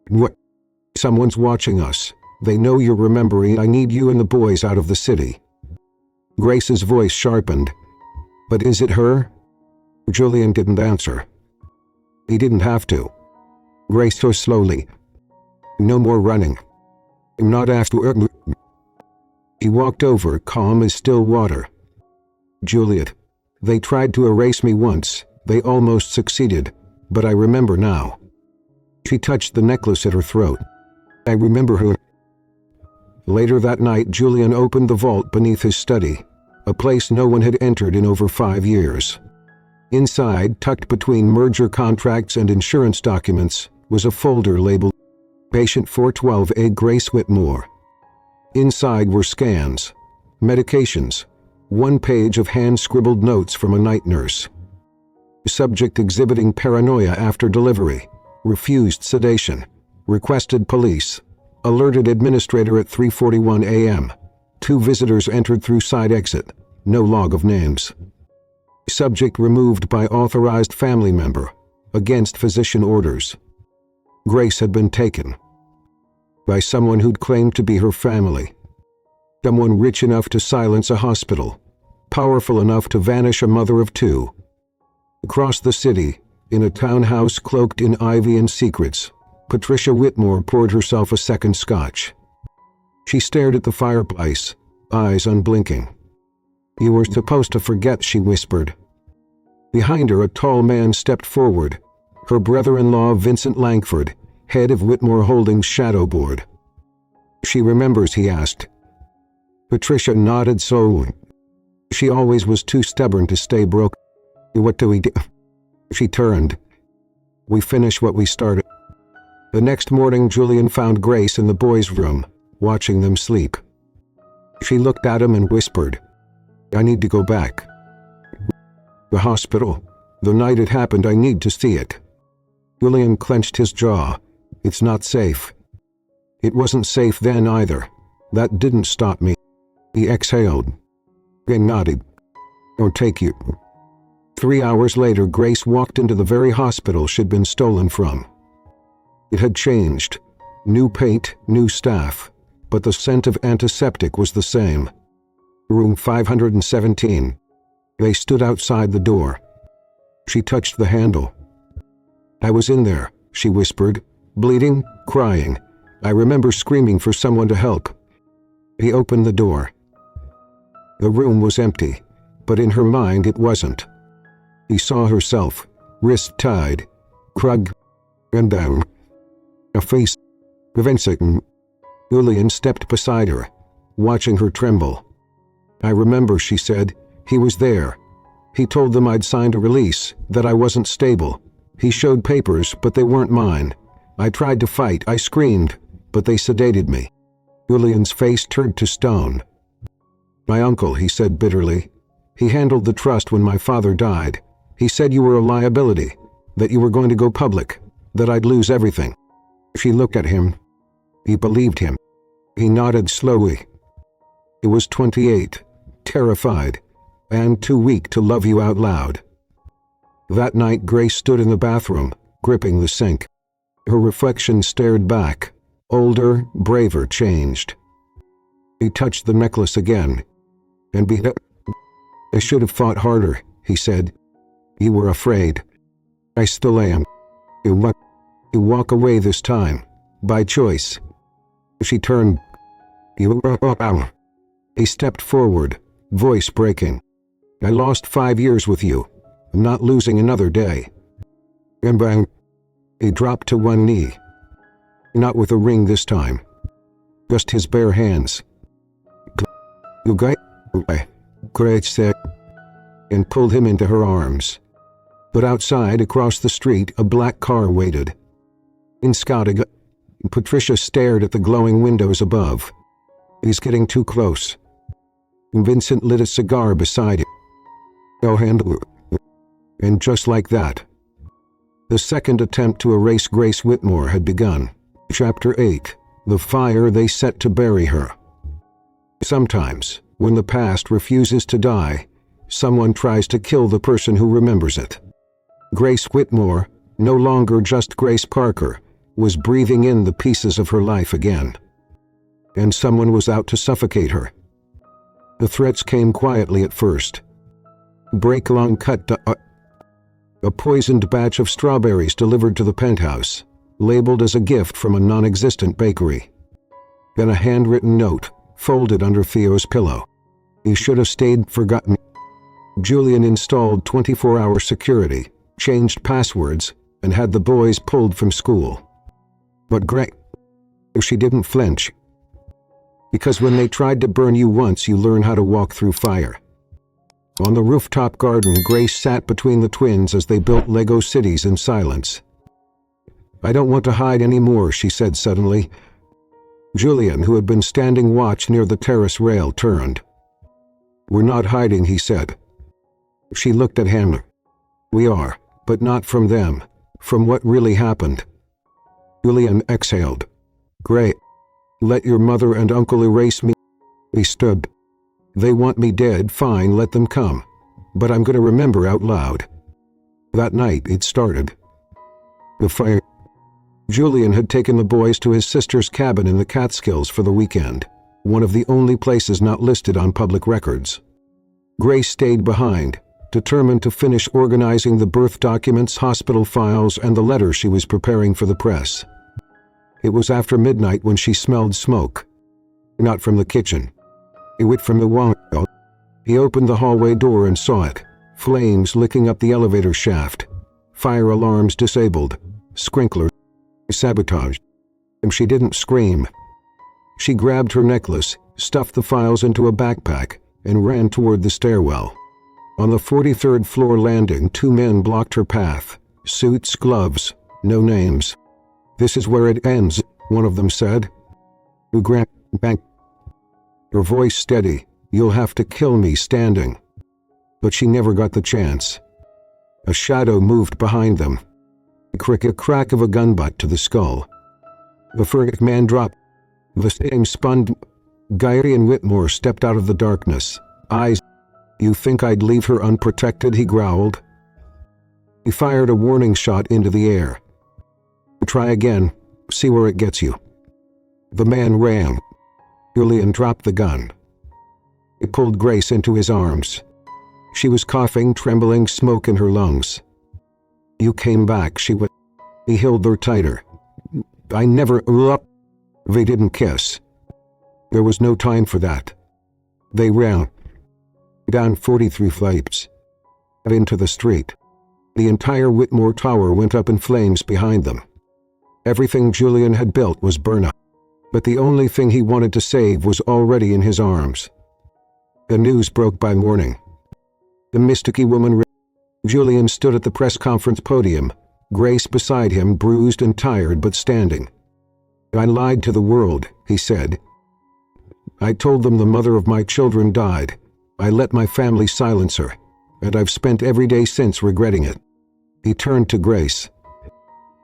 S1: "What? Someone's watching us. They know you're remembering. I need you and the boys out of the city." Grace's voice sharpened. "But is it her?" Julian didn't answer. He didn't have to. Grace so slowly. "No more running. I'm not after." He walked over, calm as still water. "Juliet, they tried to erase me once. They almost succeeded, but I remember now. She touched the necklace at her throat. I remember her. Later that night, Julian opened the vault beneath his study, a place no one had entered in over 5 years. Inside, tucked between merger contracts and insurance documents, was a folder labeled Patient 412A Grace Whitmore. Inside were scans, medications, one page of hand-scribbled notes from a night nurse. Subject exhibiting paranoia after delivery, refused sedation, requested police, alerted administrator at 3:41 a.m. 2 visitors entered through side exit, no log of names. Subject removed by authorized family member, against physician orders. Grace had been taken by someone who'd claimed to be her family. Someone rich enough to silence a hospital, powerful enough to vanish a mother of 2. Across the city, in a townhouse cloaked in ivy and secrets, Patricia Whitmore poured herself a second scotch. She stared at the fireplace, eyes unblinking. "You were supposed to forget," she whispered. Behind her, a tall man stepped forward, her brother-in-law Vincent Langford, head of Whitmore Holdings Shadow Board. "She remembers?" he asked. Patricia nodded slowly. She always was too stubborn to stay broke. "What do we do?" She turned. "We finish what we started." The next morning, Julian found Grace in the boys' room, watching them sleep. She looked at him and whispered, "I need to go back." "The hospital? The night it happened, I need to see it." Julian clenched his jaw. "It's not safe." "It wasn't safe then either. That didn't stop me." He exhaled and nodded. "I'll take you." 3 hours later, Grace walked into the very hospital she'd been stolen from. It had changed. New paint, new staff, but the scent of antiseptic was the same. Room 517. They stood outside the door. She touched the handle. "I was in there," she whispered, bleeding, crying. "I remember screaming for someone to help." He opened the door. The room was empty, but in her mind it wasn't. He saw herself, wrist tied, crug, and down. A face. Vincent. Julian stepped beside her, watching her tremble. "I remember," she said. "He was there. He told them I'd signed a release, that I wasn't stable. He showed papers, but they weren't mine. I tried to fight, I screamed, but they sedated me." Julian's face turned to stone. "My uncle," he said bitterly. "He handled the trust when my father died. He said you were a liability, that you were going to go public, that I'd lose everything." She looked at him. He believed him. He nodded slowly. He was 28, terrified, and too weak to love you out loud. That night, Grace stood in the bathroom, gripping the sink. Her reflection stared back, older, braver, changed. He touched the necklace again, and "I should have fought harder," he said. "You were afraid. I still am. You walk away this time, by choice." She turned. He stepped forward, voice breaking. "I lost 5 years with you. I'm not losing another day." And bang. He dropped to one knee. Not with a ring this time. Just his bare hands. "You got," Grace said, and pulled him into her arms. But outside, across the street, a black car waited. In scouting, Patricia stared at the glowing windows above. "He's getting too close." Vincent lit a cigar beside him. "I'll handle it." And just like that, the second attempt to erase Grace Whitmore had begun. Chapter 8. The fire they set to bury her. Sometimes, when the past refuses to die, someone tries to kill the person who remembers it. Grace Whitmore, no longer just Grace Parker, was breathing in the pieces of her life again. And someone was out to suffocate her. The threats came quietly at first. "Break long cut a poisoned batch of strawberries delivered to the penthouse, labeled as a gift from a non-existent bakery. Then a handwritten note, folded under Theo's pillow. "You should have stayed, forgotten." Julian installed 24-hour security, changed passwords, and had the boys pulled from school. But she didn't flinch. Because when they tried to burn you once, you learn how to walk through fire. On the rooftop garden, Grace sat between the twins as they built Lego cities in silence. "I don't want to hide anymore," she said suddenly. Julian, who had been standing watch near the terrace rail, turned. "We're not hiding," he said. She looked at him. "We are, but not from them, from what really happened." Julian exhaled. "Great. Let your mother and uncle erase me." He stood. "They want me dead, fine, let them come. But I'm going to remember out loud." That night it started. The fire. Julian had taken the boys to his sister's cabin in the Catskills for the weekend, one of the only places not listed on public records. Grace stayed behind, determined to finish organizing the birth documents, hospital files, and the letter she was preparing for the press. It was after midnight when she smelled smoke. Not from the kitchen. It went from the wall. He opened the hallway door and saw it. Flames licking up the elevator shaft. Fire alarms disabled. Sprinklers. Sabotage. And she didn't scream. She grabbed her necklace, stuffed the files into a backpack, and ran toward the stairwell. On the 43rd floor landing, 2 men blocked her path. Suits, gloves, no names. "This is where it ends," one of them said. "You grab back." Her voice steady. "You'll have to kill me standing." But she never got the chance. A shadow moved behind them. A crack of a gun butt to the skull. The first man dropped. The same spun. Guyrian Whitmore stepped out of the darkness. Eyes. "You think I'd leave her unprotected?" he growled. He fired a warning shot into the air. "Try again. See where it gets you." The man ran. Julian dropped the gun. He pulled Grace into his arms. She was coughing, trembling, smoke in her lungs. "You came back," she went. He held her tighter. "I never..." They didn't kiss. There was no time for that. They ran. Down 43 flights. Into the street. The entire Whitmore Tower went up in flames behind them. Everything Julian had built was burned up. But the only thing he wanted to save was already in his arms. The news broke by morning. The mysticky woman. Julian stood at the press conference podium, Grace beside him, bruised and tired but standing. "I lied to the world," he said. "I told them the mother of my children died. I let my family silence her, and I've spent every day since regretting it." He turned to Grace.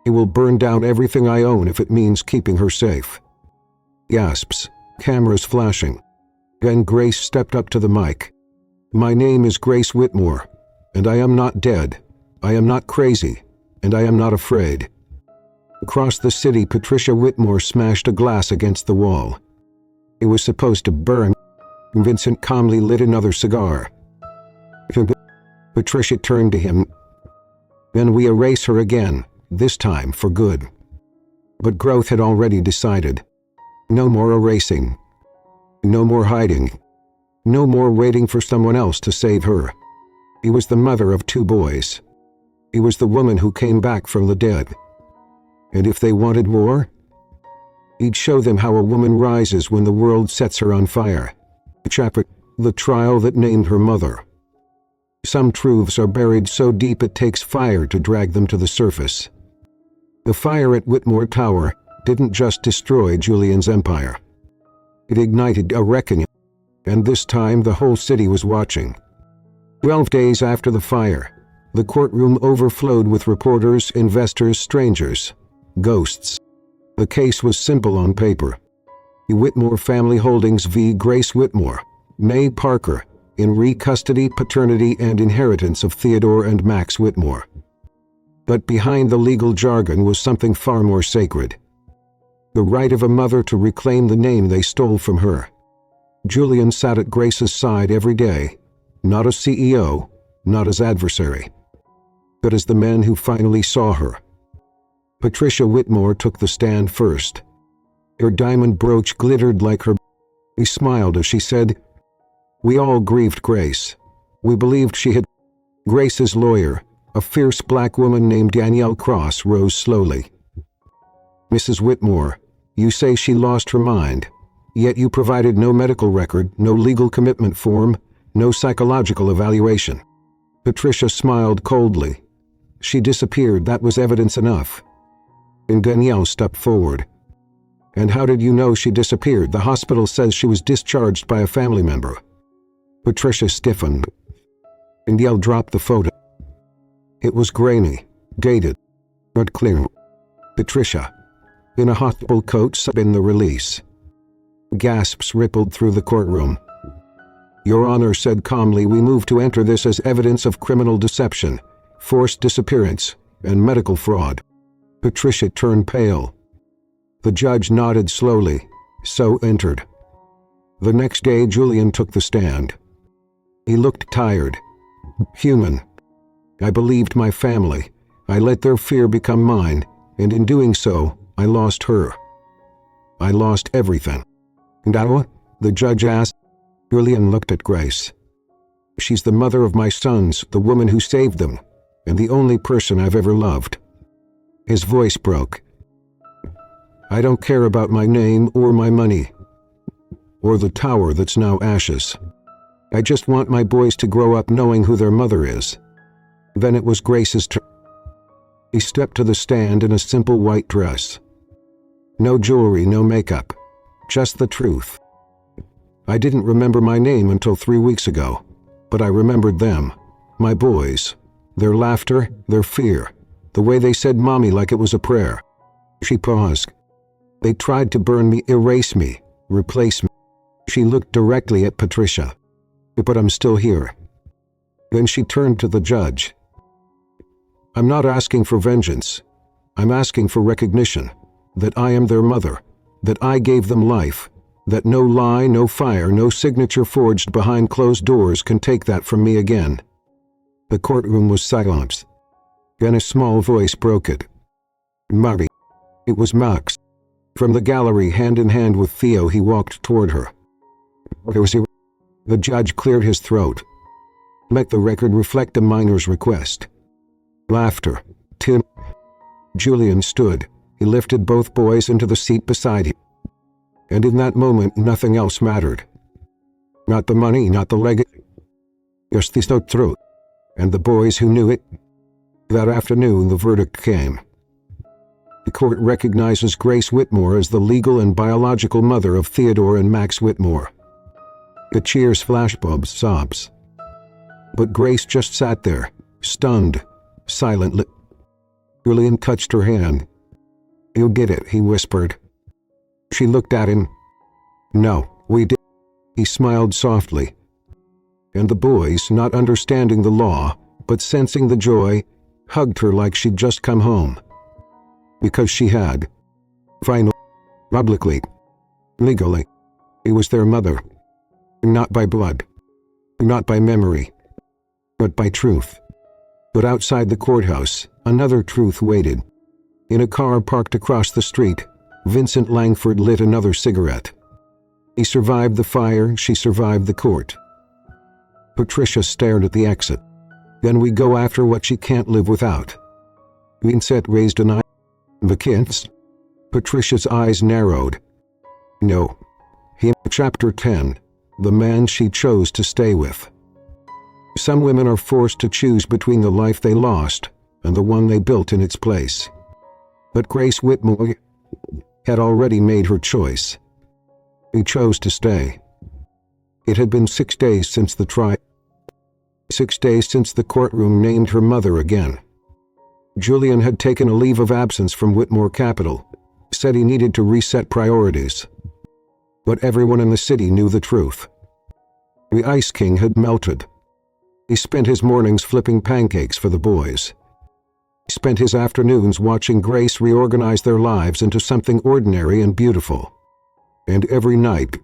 S1: "He will burn down everything I own if it means keeping her safe." Gasps, cameras flashing. Then Grace stepped up to the mic. "My name is Grace Whitmore, and I am not dead. I am not crazy, and I am not afraid." Across the city, Patricia Whitmore smashed a glass against the wall. It was supposed to burn. Vincent calmly lit another cigar. Patricia turned to him. "Then we erase her again, this time for good." But Growth had already decided. No more erasing. No more hiding. No more waiting for someone else to save her. He was the mother of 2 boys. He was the woman who came back from the dead. And if they wanted more, he'd show them how a woman rises when the world sets her on fire. Chapter: The Trial That Named Her Mother. Some truths are buried so deep it takes fire to drag them to the surface. The fire at Whitmore Tower didn't just destroy Julian's empire. It ignited a reckoning, and this time the whole city was watching. 12 days after the fire, the courtroom overflowed with reporters, investors, strangers, ghosts. The case was simple on paper. The Whitmore Family Holdings v. Grace Whitmore, May Parker, in re-custody, paternity, and inheritance of Theodore and Max Whitmore. But behind the legal jargon was something far more sacred. The right of a mother to reclaim the name they stole from her. Julian sat at Grace's side every day, not as CEO, not as adversary, but as the man who finally saw her. Patricia Whitmore took the stand first. Her diamond brooch glittered like her. He smiled as she said, "We all grieved Grace. We believed she had..." Grace's lawyer, a fierce black woman named Danielle Cross, rose slowly. Mrs. Whitmore, you say she lost her mind, yet you provided no medical record, no legal commitment form, no psychological evaluation. Patricia smiled coldly. She disappeared, that was evidence enough. And Danielle stepped forward. And how did you know she disappeared? The hospital says she was discharged by a family member. Patricia stiffened. Danielle dropped the photo. It was grainy, dated, not clear. Patricia, in a hospital coat, in the release. Gasps rippled through the courtroom. Your Honor said calmly, we move to enter this as evidence of criminal deception, forced disappearance, and medical fraud. Patricia turned pale. The judge nodded slowly, so entered. The next day Julian took the stand. He looked tired, human. I believed my family. I let their fear become mine, and in doing so, I lost her. I lost everything. And what? The judge asked. Julian looked at Grace. She's the mother of my sons, the woman who saved them, and the only person I've ever loved. His voice broke. I don't care about my name or my money, or the tower that's now ashes. I just want my boys to grow up knowing who their mother is. Then it was Grace's turn. He stepped to the stand in a simple white dress. No jewelry, no makeup, just the truth. I didn't remember my name until 3 weeks ago, but I remembered them, my boys, their laughter, their fear, the way they said mommy like it was a prayer. She paused. They tried to burn me, erase me, replace me. She looked directly at Patricia. But I'm still here. Then she turned to the judge. I'm not asking for vengeance. I'm asking for recognition, that I am their mother, that I gave them life, that no lie, no fire, no signature forged behind closed doors can take that from me again. The courtroom was silence. Then a small voice broke it. Marty. It was Max. From the gallery, hand in hand with Theo, he walked toward her. The judge cleared his throat. Let the record reflect the minor's request. Laughter. Tim. Julian stood. He lifted both boys into the seat beside him. And in that moment, nothing else mattered. Not the money, not the legacy. Just the truth. And the boys who knew it. That afternoon, the verdict came. The court recognizes Grace Whitmore as the legal and biological mother of Theodore and Max Whitmore. The cheers, flashbulbs, sobs. But Grace just sat there, stunned, silently. Julian touched her hand. You get it, he whispered. She looked at him. No, we did. He smiled softly. And the boys, not understanding the law, but sensing the joy, hugged her like she'd just come home. Because she had. Finally, publicly, legally, he was their mother. Not by blood, not by memory, but by truth. But outside the courthouse, another truth waited. In a car parked across the street, Vincent Langford lit another cigarette. He survived the fire, she survived the court. Patricia stared at the exit. Then we go after what she can't live without. Vincent raised an eye. The kids? Patricia's eyes narrowed. No. Chapter 10. The man she chose to stay with. Some women are forced to choose between the life they lost and the one they built in its place. But Grace Whitmore had already made her choice. He chose to stay. It had been 6 days since the trial. 6 days since the courtroom named her mother again. Julian had taken a leave of absence from Whitmore Capital, said he needed to reset priorities. But everyone in the city knew the truth. The Ice King had melted. He spent his mornings flipping pancakes for the boys. He spent his afternoons watching Grace reorganize their lives into something ordinary and beautiful. And every night,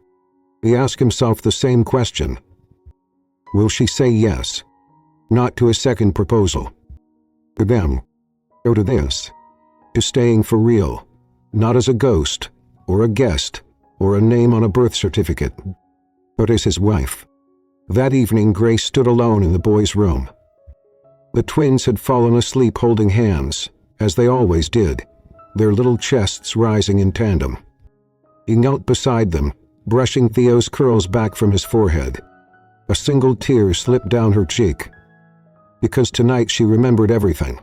S1: he asked himself the same question. Will she say yes? Not to a second proposal. To them. Or to this. To staying for real. Not as a ghost, or a guest, or a name on a birth certificate, but as his wife. That evening, Grace stood alone in the boys' room. The twins had fallen asleep holding hands, as they always did, their little chests rising in tandem. He knelt beside them, brushing Theo's curls back from his forehead. A single tear slipped down her cheek. Because tonight she remembered everything.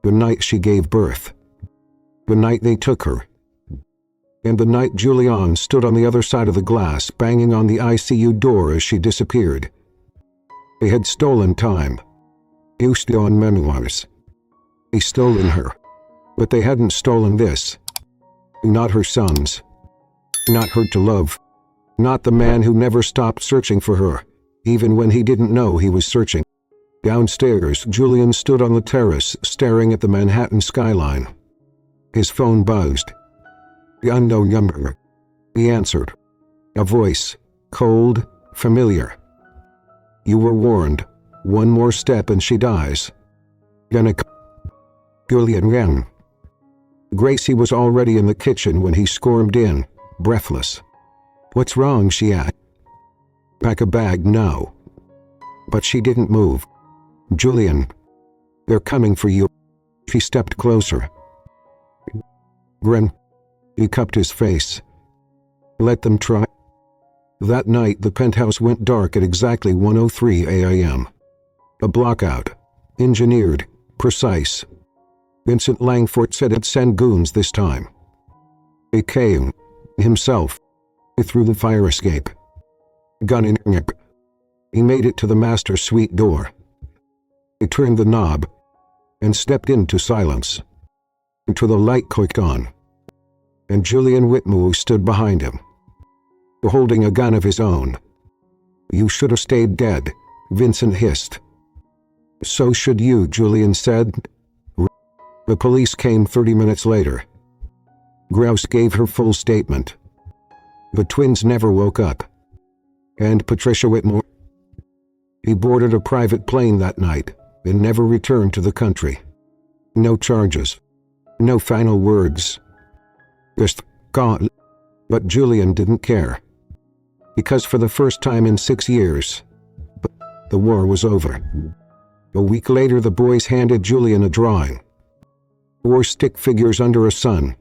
S1: The night she gave birth. The night they took her. And the night Julian stood on the other side of the glass, banging on the ICU door as she disappeared. They had stolen time. Used on memoirs. They stolen her. But they hadn't stolen this. Not her sons. Not her to love. Not the man who never stopped searching for her, even when he didn't know he was searching. Downstairs, Julian stood on the terrace, staring at the Manhattan skyline. His phone buzzed. The unknown number. He answered. A voice, cold, familiar. You were warned. One more step and she dies. Janitor. Julian ran. Gracie was already in the kitchen when he stormed in, breathless. What's wrong, she asked. Pack a bag now. But she didn't move. Julian. They're coming for you. She stepped closer. Grin. He cupped his face. Let them try. That night the penthouse went dark at exactly 1:03 a.m. A blockout. Engineered. Precise. Vincent Langford said it'd send goons this time. He came. Himself. Through the fire escape. Gun in grip. He made it to the master suite door. He turned the knob and stepped into silence. Until the light clicked on. And Julian Whitmore stood behind him, holding a gun of his own. You should have stayed dead, Vincent hissed. So should you, Julian said. The police came 30 minutes later. Grouse gave her full statement. The twins never woke up. And Patricia Whitmore. He boarded a private plane that night and never returned to the country. No charges. No final words. Just gone. But Julian didn't care. Because for the first time in 6 years, the war was over. A week later the boys handed Julian a drawing. 4 stick figures under a sun.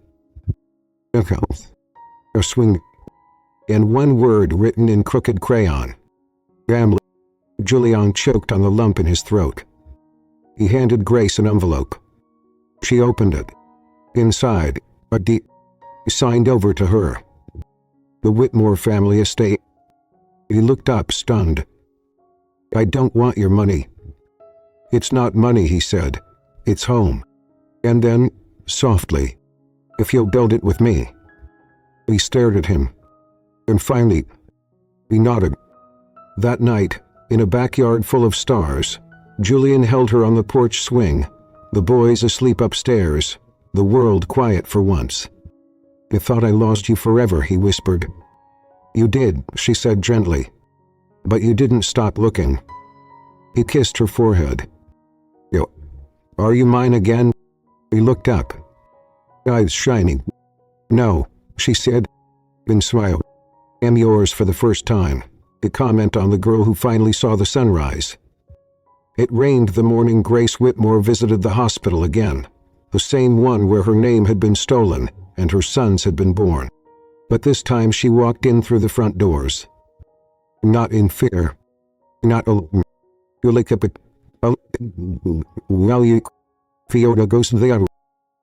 S1: A swing. And 1 word written in crooked crayon. Gambling. Julian choked on the lump in his throat. He handed Grace an envelope. She opened it. Inside, a deed signed over to her. The Whitmore family estate. He looked up, stunned. I don't want your money. It's not money, he said. It's home. And then, softly, if you'll build it with me. He stared at him. And finally, he nodded. That night, in a backyard full of stars, Julian held her on the porch swing, the boys asleep upstairs, the world quiet for once. I thought I lost you forever, he whispered. You did, she said gently. But you didn't stop looking. He kissed her forehead. Are you mine again? He looked up, eyes shining. No, she said, and smiled. I'm yours for the first time, a comment on the girl who finally saw the sunrise. It rained the morning Grace Whitmore visited the hospital again, the same one where her name had been stolen and her sons had been born. But this time she walked in through the front doors. Not in fear. Not alone. Fiona goes there.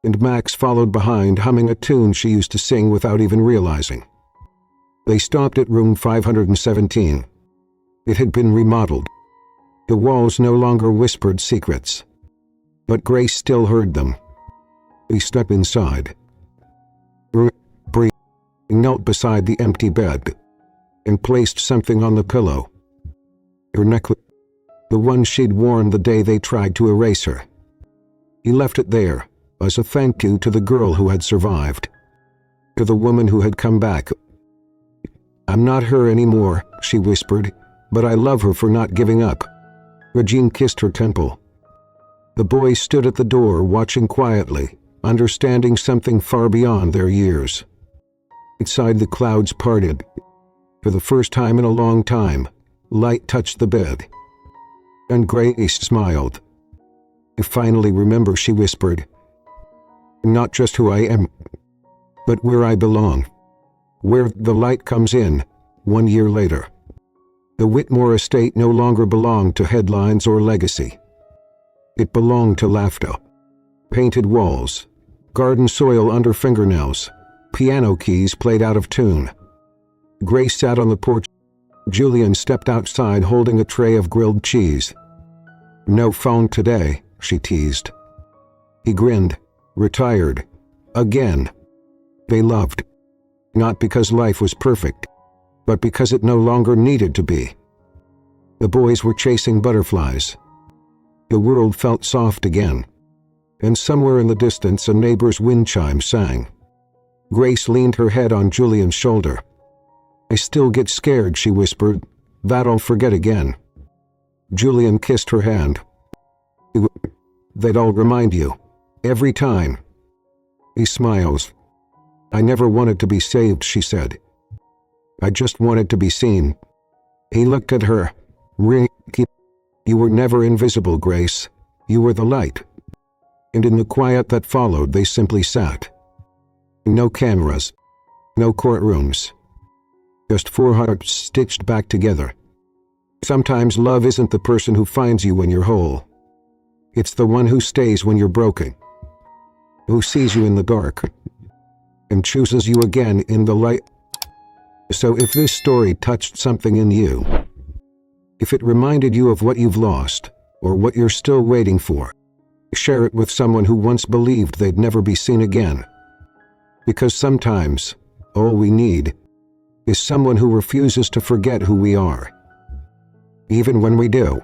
S1: And Max followed behind, humming a tune she used to sing without even realizing. They stopped at room 517. It had been remodeled. The walls no longer whispered secrets. But Grace still heard them. He stepped inside. Bree knelt beside the empty bed and placed something on the pillow. Her necklace, the one she'd worn the day they tried to erase her. He left it there as a thank you to the girl who had survived, to the woman who had come back. I'm not her anymore, she whispered, but I love her for not giving up. Regine kissed her temple. The boys stood at the door watching quietly, understanding something far beyond their years. Inside the clouds parted. For the first time in a long time, light touched the bed. And Grace smiled. I finally remember, she whispered. Not just who I am, but where I belong. Where the light comes in, 1 year later. The Whitmore estate no longer belonged to headlines or legacy. It belonged to laughter. Painted walls, garden soil under fingernails, piano keys played out of tune. Grace sat on the porch. Julian stepped outside holding a tray of grilled cheese. "No phone today," she teased. He grinned, retired. Again. They loved. Not because life was perfect, but because it no longer needed to be. The boys were chasing butterflies. The world felt soft again. And somewhere in the distance a neighbor's wind chime sang. Grace leaned her head on Julian's shoulder. "I still get scared," she whispered. "That I'll forget again." Julian kissed her hand. "They'd all remind you. Every time." He smiles. "I never wanted to be saved," she said. "I just wanted to be seen." He looked at her. "You were never invisible, Grace. You were the light." And in the quiet that followed, they simply sat. No cameras. No courtrooms. Just four hearts stitched back together. Sometimes love isn't the person who finds you when you're whole. It's the one who stays when you're broken. Who sees you in the dark. And chooses you again in the light. So if this story touched something in you, if it reminded you of what you've lost, or what you're still waiting for, share it with someone who once believed they'd never be seen again. Because sometimes, all we need is someone who refuses to forget who we are. Even when we do.